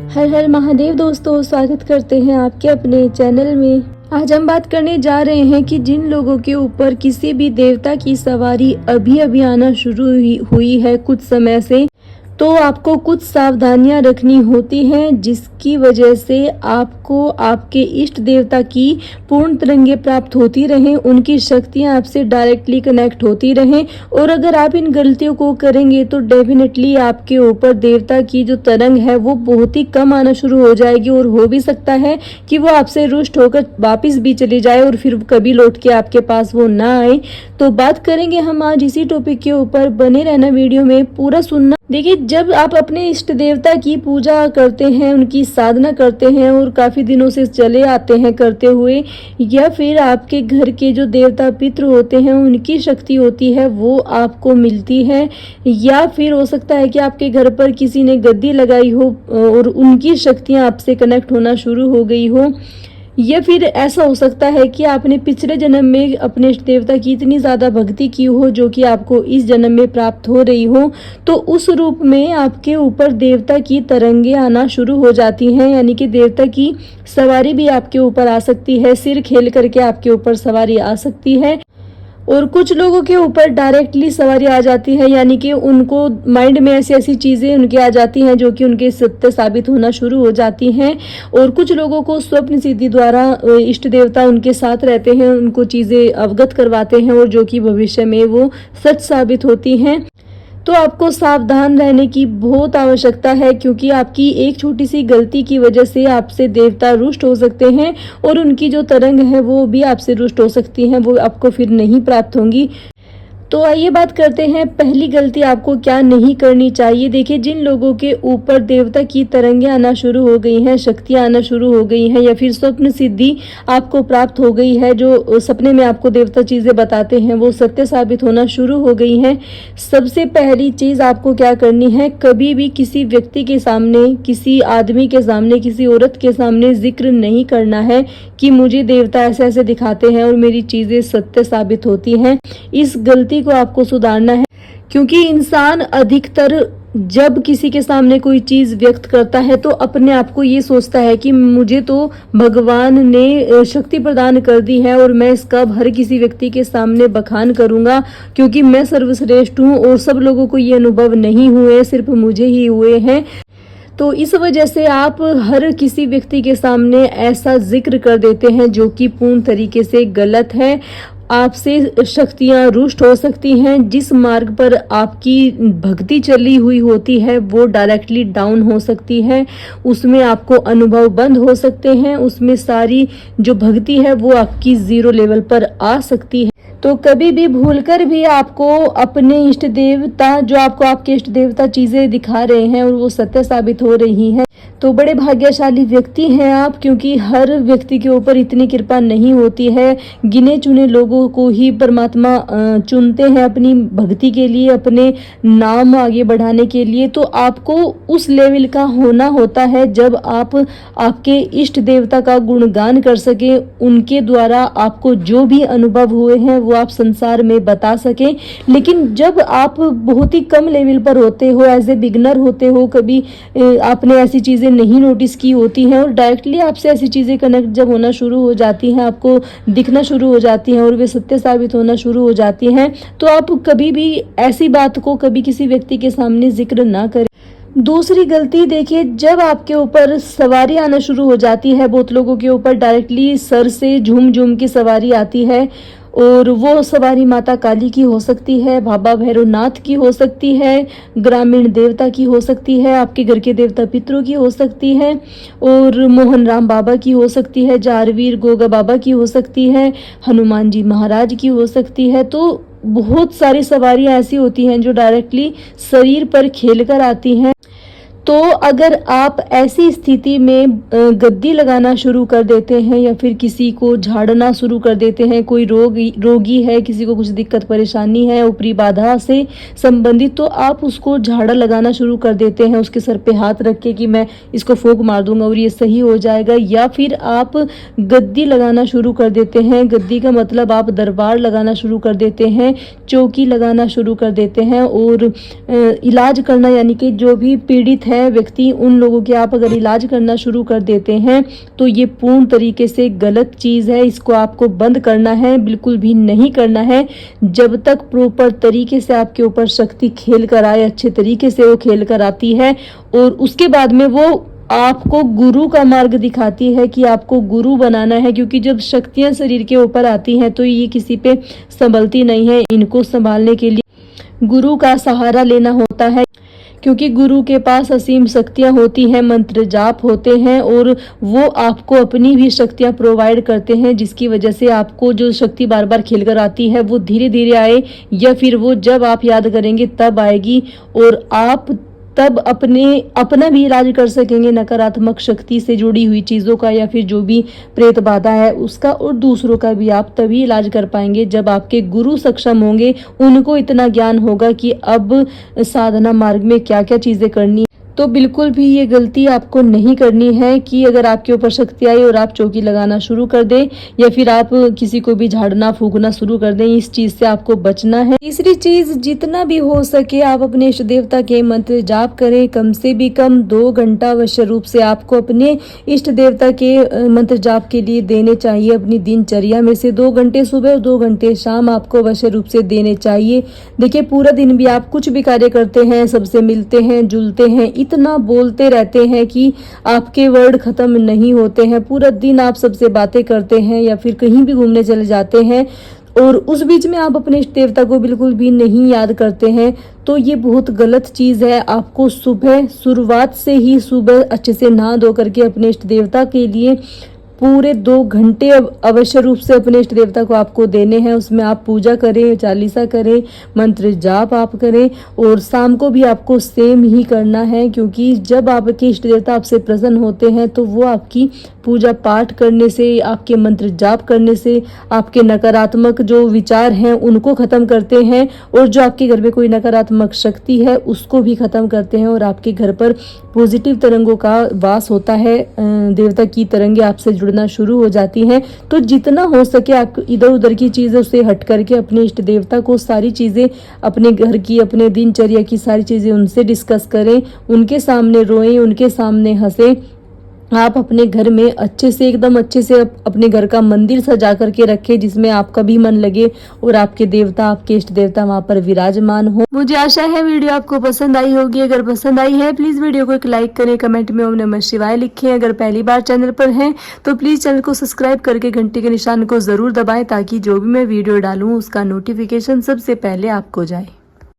हर हर महादेव दोस्तों, स्वागत करते हैं आपके अपने चैनल में। आज हम बात करने जा रहे हैं कि जिन लोगों के ऊपर किसी भी देवता की सवारी अभी अभी आना शुरू हुई है कुछ समय से, तो आपको कुछ सावधानियां रखनी होती हैं, जिसकी वजह से आपको आपके इष्ट देवता की पूर्ण तरंगे प्राप्त होती रहें, उनकी शक्तियां आपसे डायरेक्टली कनेक्ट होती रहें। और अगर आप इन गलतियों को करेंगे तो डेफिनेटली आपके ऊपर देवता की जो तरंग है वो बहुत ही कम आना शुरू हो जाएगी, और हो भी सकता है कि वो आपसे रुष्ट होकर वापिस भी चली जाए और फिर कभी लौट के आपके पास वो ना आए। तो बात करेंगे हम आज इसी टॉपिक के ऊपर, बने रहना वीडियो में, पूरा सुनना। देखिए, जब आप अपने इष्ट देवता की पूजा करते हैं, उनकी साधना करते हैं और काफ़ी दिनों से चले आते हैं करते हुए, या फिर आपके घर के जो देवता पितृ होते हैं उनकी शक्ति होती है वो आपको मिलती है, या फिर हो सकता है कि आपके घर पर किसी ने गद्दी लगाई हो और उनकी शक्तियाँ आपसे कनेक्ट होना शुरू हो गई हो, या फिर ऐसा हो सकता है कि आपने पिछले जन्म में अपने इष्ट देवता की इतनी ज़्यादा भक्ति की हो जो कि आपको इस जन्म में प्राप्त हो रही हो, तो उस रूप में आपके ऊपर देवता की तरंगे आना शुरू हो जाती हैं, यानी कि देवता की सवारी भी आपके ऊपर आ सकती है, सिर खेल करके आपके ऊपर सवारी आ सकती है। और कुछ लोगों के ऊपर डायरेक्टली सवारी आ जाती है, यानी कि उनको माइंड में ऐसी ऐसी चीज़ें उनके आ जाती हैं जो कि उनके सत्य साबित होना शुरू हो जाती हैं। और कुछ लोगों को स्वप्न सिद्धि द्वारा इष्ट देवता उनके साथ रहते हैं, उनको चीज़ें अवगत करवाते हैं और जो कि भविष्य में वो सच साबित होती हैं। तो आपको सावधान रहने की बहुत आवश्यकता है, क्योंकि आपकी एक छोटी सी गलती की वजह से आपसे देवता रुष्ट हो सकते हैं और उनकी जो तरंग है वो भी आपसे रुष्ट हो सकती हैं, वो आपको फिर नहीं प्राप्त होंगी। तो आइए बात करते हैं पहली गलती आपको क्या नहीं करनी चाहिए। देखिए, जिन लोगों के ऊपर देवता की तरंगें आना शुरू हो गई हैं, शक्तियां आना शुरू हो गई हैं, या फिर स्वप्न सिद्धि आपको प्राप्त हो गई है, जो सपने में आपको देवता चीज़ें बताते हैं वो सत्य साबित होना शुरू हो गई हैं, सबसे पहली चीज़ आपको क्या करनी है, कभी भी किसी व्यक्ति के सामने, किसी आदमी के सामने, किसी औरत के सामने जिक्र नहीं करना है कि मुझे देवता ऐसे ऐसे दिखाते हैं और मेरी चीज़ें सत्य साबित होती हैं। इस गलती को आपको सुधारना है, क्योंकि इंसान अधिकतर जब किसी के सामने कोई चीज व्यक्त करता है तो अपने आप को ये सोचता है कि मुझे तो भगवान ने शक्ति प्रदान कर दी है और मैं इसका हर किसी व्यक्ति के सामने बखान करूंगा, क्योंकि मैं सर्वश्रेष्ठ हूँ और सब लोगों को ये अनुभव नहीं हुए, सिर्फ मुझे ही हुए हैं। तो इस वजह से आप हर किसी व्यक्ति के सामने ऐसा जिक्र कर देते हैं जो कि पूर्ण तरीके से गलत है। आपसे शक्तियां रुष्ट हो सकती हैं, जिस मार्ग पर आपकी भक्ति चली हुई होती है वो डायरेक्टली डाउन हो सकती है, उसमें आपको अनुभव बंद हो सकते हैं, उसमें सारी जो भक्ति है वो आपकी जीरो लेवल पर आ सकती है। तो कभी भी भूलकर भी आपको अपने इष्ट देवता, जो आपको आपके इष्ट देवता चीज़ें दिखा रहे हैं और वो सत्य साबित हो रही हैं, तो बड़े भाग्यशाली व्यक्ति हैं आप, क्योंकि हर व्यक्ति के ऊपर इतनी कृपा नहीं होती है। गिने चुने लोगों को ही परमात्मा चुनते हैं अपनी भक्ति के लिए, अपने नाम आगे बढ़ाने के लिए। तो आपको उस लेवल का होना होता है जब आप आपके इष्ट देवता का गुणगान कर सकें, उनके द्वारा आपको जो भी अनुभव हुए हैं वो आप संसार में बता सकें। लेकिन जब आप बहुत ही कम लेवल पर होते हो, एज ए बिगनर होते हो, कभी आपने ऐसी चीज़ें नहीं नोटिस की होती हैं और डायरेक्टली आपसे ऐसी चीज़ें कनेक्ट जब होना शुरू हो जाती हैं, आपको दिखना शुरू हो जाती हैं और वे सत्य साबित होना शुरू हो जाती हैं, तो आप कभी भी ऐसी बात को कभी किसी व्यक्ति के सामने जिक्र ना करें। दूसरी गलती, देखिए, जब आपके ऊपर सवारी आना शुरू हो जाती है, बहुत लोगों के ऊपर डायरेक्टली सर से झूम झूम की सवारी आती है, और वो सवारी माता काली की हो सकती है, बाबा भैरवनाथ की हो सकती है, ग्रामीण देवता की हो सकती है, आपके घर के देवता पितरों की हो सकती है, और मोहन राम बाबा की हो सकती है, जारवीर गोगा बाबा की हो सकती है, हनुमान जी महाराज की हो सकती है। तो बहुत सारी सवारियाँ ऐसी होती हैं जो डायरेक्टली शरीर पर खेल कर आती हैं। तो अगर आप ऐसी स्थिति में गद्दी लगाना शुरू कर देते हैं या फिर किसी को झाड़ना शुरू कर देते हैं, कोई रोगी है, किसी को कुछ दिक्कत परेशानी है ऊपरी बाधा से संबंधित, तो आप उसको झाड़ा लगाना शुरू कर देते हैं, उसके सर पे हाथ रख के कि मैं इसको फूंक मार दूंगा और ये सही हो जाएगा। या फिर आप गद्दी लगाना शुरू कर देते हैं, गद्दी का मतलब आप दरबार लगाना शुरू कर देते हैं, चौकी लगाना शुरू कर देते हैं और इलाज करना, यानी कि जो भी पीड़ित है है व्यक्ति, उन लोगों के आप अगर इलाज करना शुरू कर देते हैं तो ये पूर्ण तरीके से गलत चीज़ है। इसको आपको बंद करना है, बिल्कुल भी नहीं करना है। जब तक प्रॉपर तरीके से आपके ऊपर शक्ति खेल कर आए, अच्छे तरीके से वो खेल कर आती है और उसके बाद में वो आपको गुरु का मार्ग दिखाती है कि आपको गुरु बनाना है। क्योंकि जब शक्तियां शरीर के ऊपर आती हैं तो ये किसी पे संभलती नहीं है। इनको संभालने के लिए गुरु का सहारा लेना होता है, क्योंकि गुरु के पास असीम शक्तियां होती हैं, मंत्र जाप होते हैं और वो आपको अपनी भी शक्तियां प्रोवाइड करते हैं, जिसकी वजह से आपको जो शक्ति बार बार खिल कर आती है वो धीरे धीरे आए या फिर वो जब आप याद करेंगे तब आएगी और आप तब अपना भी इलाज कर सकेंगे नकारात्मक शक्ति से जुड़ी हुई चीज़ों का या फिर जो भी प्रेत बाधा है उसका, और दूसरों का भी आप तभी इलाज कर पाएंगे जब आपके गुरु सक्षम होंगे। उनको इतना ज्ञान होगा कि अब साधना मार्ग में क्या क्या चीज़ें करनी। तो बिल्कुल भी ये गलती आपको नहीं करनी है कि अगर आपके ऊपर शक्ति आई और आप चौकी लगाना शुरू कर दें या फिर आप किसी को भी झाड़ना फूकना शुरू कर दें। इस चीज से आपको बचना है। तीसरी चीज, जितना भी हो सके आप अपने इष्ट देवता के मंत्र जाप करें। कम से भी कम 2 घंटा अवश्य रूप से आपको अपने इष्ट देवता के मंत्र जाप के लिए देने चाहिए। अपनी दिनचर्या में से 2 घंटे सुबह और 2 घंटे शाम आपको अवश्य रूप से देने चाहिए। देखिए, पूरा दिन भी आप कुछ भी कार्य करते हैं, सबसे मिलते हैं, जुलते हैं, इतना बोलते रहते हैं कि आपके वर्ड खत्म नहीं होते हैं। पूरा दिन आप सबसे बातें करते हैं या फिर कहीं भी घूमने चले जाते हैं और उस बीच में आप अपने इष्ट देवता को बिल्कुल भी नहीं याद करते हैं, तो ये बहुत गलत चीज़ है। आपको सुबह शुरुआत से ही सुबह अच्छे से नहा धो करके अपने इष्ट देवता के लिए पूरे 2 घंटे अवश्य रूप से अपने इष्ट देवता को आपको देने हैं। उसमें आप पूजा करें, चालीसा करें, मंत्र जाप आप करें और शाम को भी आपको सेम ही करना है। क्योंकि जब आपके इष्ट देवता आपसे प्रसन्न होते हैं तो वो आपकी पूजा पाठ करने से, आपके मंत्र जाप करने से आपके नकारात्मक जो विचार हैं उनको ख़त्म करते हैं और जो आपके घर में कोई नकारात्मक शक्ति है उसको भी ख़त्म करते हैं और आपके घर पर पॉजिटिव तरंगों का वास होता है। देवता की तरंगे आपसे जुड़ना शुरू हो जाती हैं। तो जितना हो सके आप इधर उधर की चीज़ों से हट करके अपने इष्ट देवता को सारी चीज़ें, अपने घर की, अपने दिनचर्या की सारी चीज़ें उनसे डिस्कस करें, उनके सामने रोएं, उनके सामने हंसें। आप अपने घर में अच्छे से, एकदम अच्छे से अपने घर का मंदिर सजा करके रखें जिसमें आपका भी मन लगे और आपके देवता, आपके इष्ट देवता वहां पर विराजमान हो। मुझे आशा है वीडियो आपको पसंद आई होगी। अगर पसंद आई है प्लीज वीडियो को एक लाइक करें, कमेंट में ओम नमः शिवाय लिखें। अगर पहली बार चैनल पर हैं तो प्लीज चैनल को सब्सक्राइब करके घंटी के निशान को जरूर दबाएं ताकि जो भी मैं वीडियो डालूं उसका नोटिफिकेशन सबसे पहले आपको जाए।